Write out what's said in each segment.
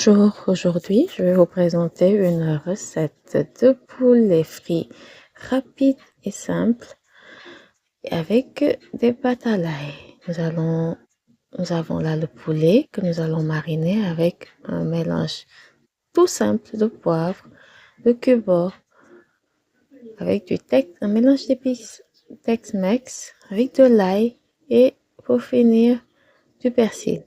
Bonjour, aujourd'hui je vais vous présenter une recette de poulet frit rapide et simple avec des pâtes à l'ail. Nous avons là le poulet que nous allons mariner avec un mélange tout simple de poivre, de cumin, avec un mélange d'épices Tex-Mex avec de l'ail et pour finir du persil.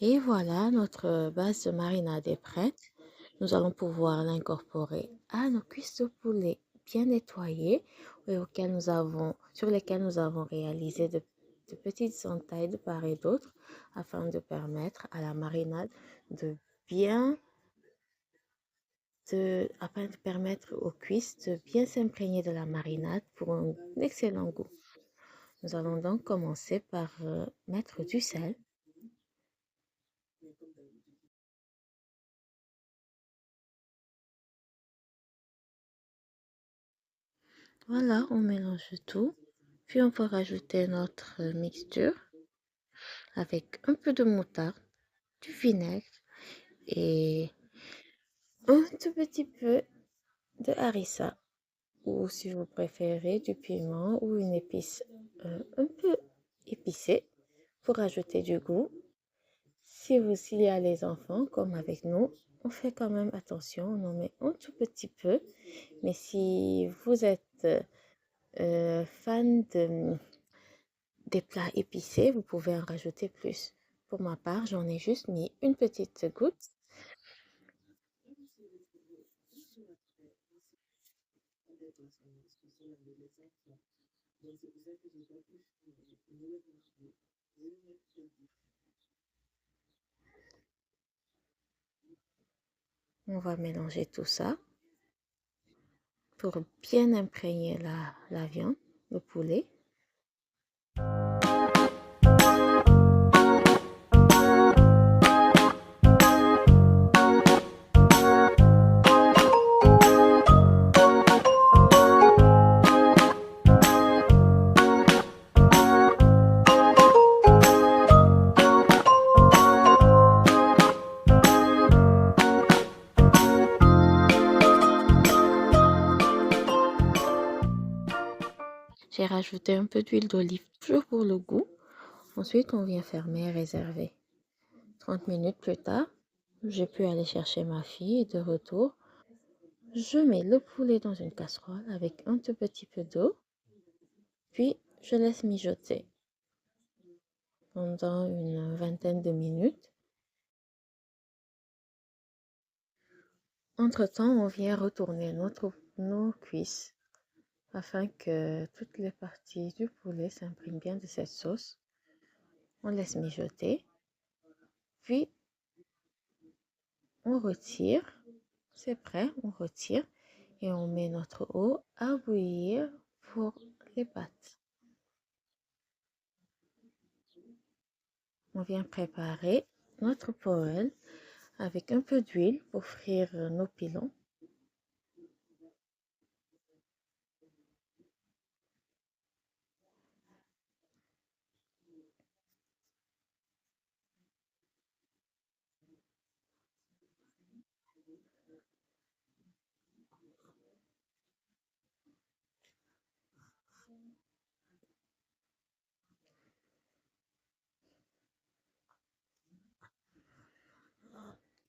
Et voilà, notre base de marinade est prête. Nous allons pouvoir l'incorporer à nos cuisses de poulet bien nettoyées et sur lesquelles nous avons réalisé de petites entailles de part et d'autre afin de permettre à la marinade afin de permettre aux cuisses de bien s'imprégner de la marinade pour un excellent goût. Nous allons donc commencer par mettre du sel. Voilà, on mélange tout. Puis on va rajouter notre mixture avec un peu de moutarde, du vinaigre et un tout petit peu de harissa. Ou si vous préférez du piment ou une épice un peu épicée pour ajouter du goût. S'il y a les enfants comme avec nous, on fait quand même attention, on en met un tout petit peu. Mais si vous êtes fan des plats épicés, vous pouvez en rajouter plus. Pour ma part, j'en ai juste mis une petite goutte. On va mélanger tout ça pour bien imprégner la viande, le poulet. J'ai rajouté un peu d'huile d'olive, toujours pour le goût. Ensuite, on vient fermer et réserver. 30 minutes plus tard, j'ai pu aller chercher ma fille et de retour, je mets le poulet dans une casserole avec un tout petit peu d'eau, puis je laisse mijoter pendant une vingtaine de minutes. Entre-temps, on vient retourner nos cuisses afin que toutes les parties du poulet s'imprègnent bien de cette sauce. On laisse mijoter, puis on retire. C'est prêt, on retire et on met notre eau à bouillir pour les pâtes. On vient préparer notre poêle avec un peu d'huile pour frire nos pilons.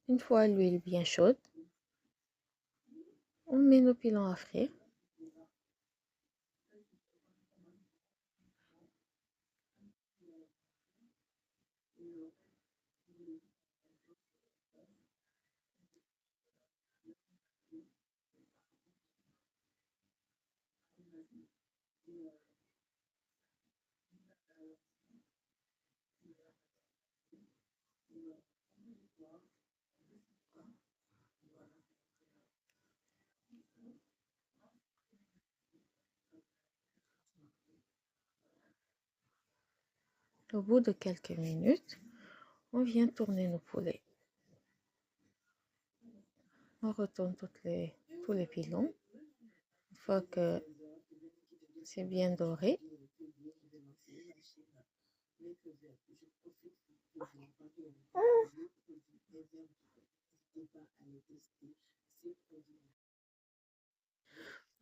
Une fois l'huile bien chaude, on met nos pilons à frire. Au bout de quelques minutes, on vient tourner nos poulets. On retourne tous les pilons. Une fois que c'est bien doré,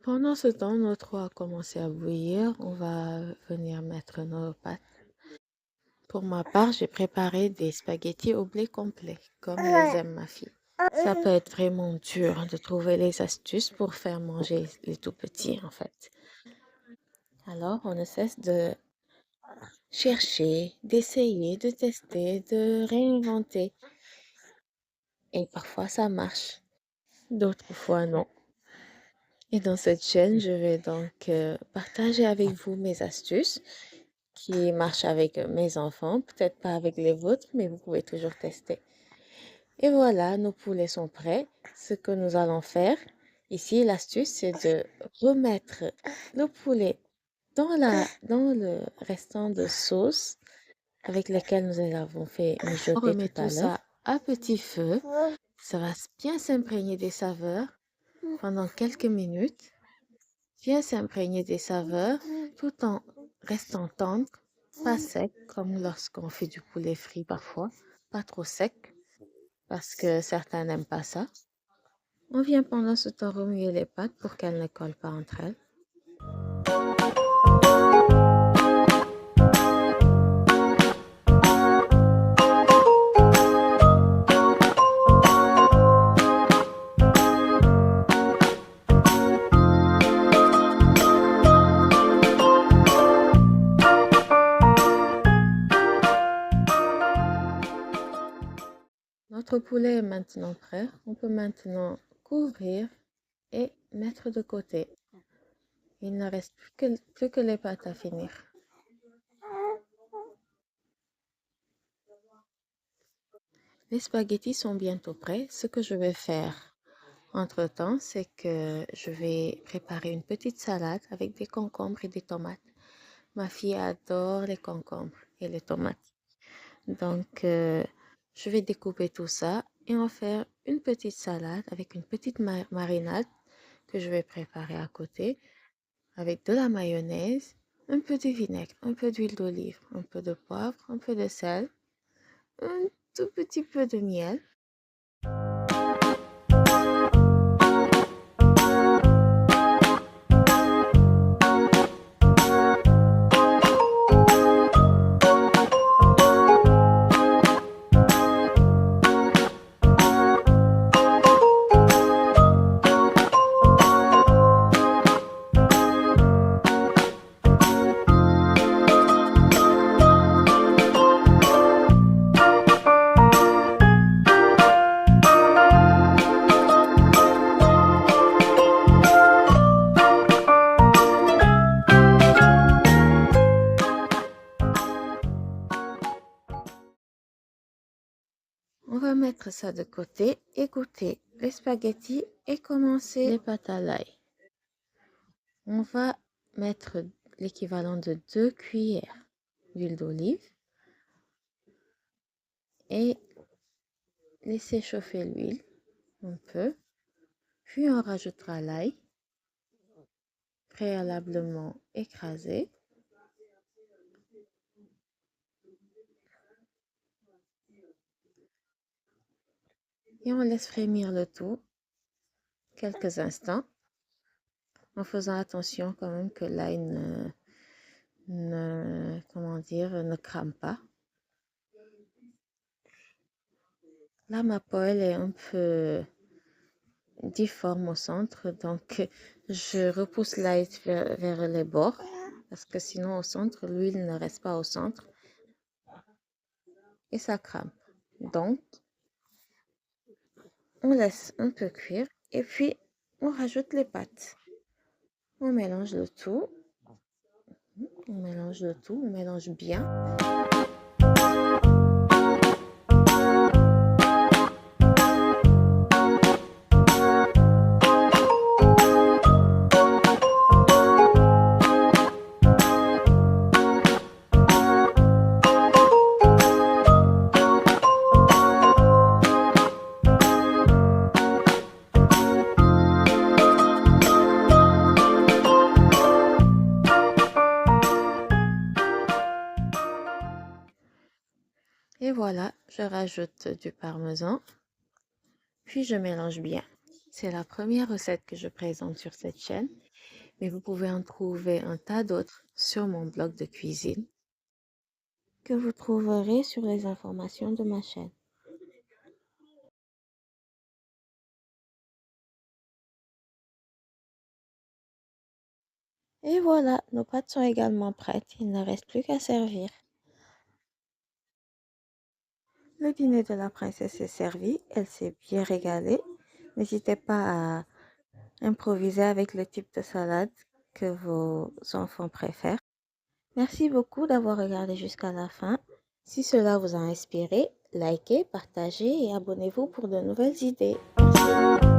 pendant ce temps, notre eau a commencé à bouillir. On va venir mettre nos pâtes. Pour ma part, j'ai préparé des spaghettis au blé complet, comme les aime ma fille. Ça peut être vraiment dur de trouver les astuces pour faire manger les tout petits, en fait. Alors, on ne cesse de chercher, d'essayer, de tester, de réinventer. Et parfois, ça marche. D'autres fois, non. Et dans cette chaîne, je vais donc partager avec vous mes astuces qui marchent avec mes enfants, peut-être pas avec les vôtres, mais vous pouvez toujours tester. Et voilà, nos poulets sont prêts. Ce que nous allons faire ici, l'astuce, c'est de remettre le poulet dans le restant de sauce avec lequel nous avons fait mijoter tout à l'heure. On remet tout ça à petit feu. Ça va bien s'imprégner des saveurs pendant quelques minutes. Bien s'imprégner des saveurs tout en restant tendre, pas sec comme lorsqu'on fait du poulet frit parfois, pas trop sec parce que certains n'aiment pas ça. On vient pendant ce temps remuer les pâtes pour qu'elles ne collent pas entre elles. Notre poulet est maintenant prêt. On peut maintenant couvrir et mettre de côté. Il ne reste plus que les pâtes à finir. Les spaghettis sont bientôt prêts. Ce que je vais faire entre-temps, c'est que je vais préparer une petite salade avec des concombres et des tomates. Ma fille adore les concombres et les tomates. Donc, je vais découper tout ça et en faire une petite salade avec une petite marinade que je vais préparer à côté avec de la mayonnaise, un peu de vinaigre, un peu d'huile d'olive, un peu de poivre, un peu de sel, un tout petit peu de miel. On va mettre ça de côté et goûter les spaghettis et commencer les pâtes à l'ail. On va mettre l'équivalent de 2 cuillères d'huile d'olive et laisser chauffer l'huile un peu. Puis on rajoutera l'ail préalablement écrasé. Et on laisse frémir le tout quelques instants en faisant attention quand même que l'ail ne crame pas. Là, ma poêle est un peu difforme au centre, donc je repousse l'ail vers les bords parce que sinon au centre, l'huile ne reste pas au centre et ça crame. Donc, on laisse un peu cuire et puis on rajoute les pâtes. On mélange le tout. On mélange le tout, on mélange bien. Et voilà, je rajoute du parmesan, puis je mélange bien. C'est la première recette que je présente sur cette chaîne, mais vous pouvez en trouver un tas d'autres sur mon blog de cuisine que vous trouverez sur les informations de ma chaîne. Et voilà, nos pâtes sont également prêtes, il ne reste plus qu'à servir. Le dîner de la princesse est servi, elle s'est bien régalée. N'hésitez pas à improviser avec le type de salade que vos enfants préfèrent. Merci beaucoup d'avoir regardé jusqu'à la fin. Si cela vous a inspiré, likez, partagez et abonnez-vous pour de nouvelles idées. Merci.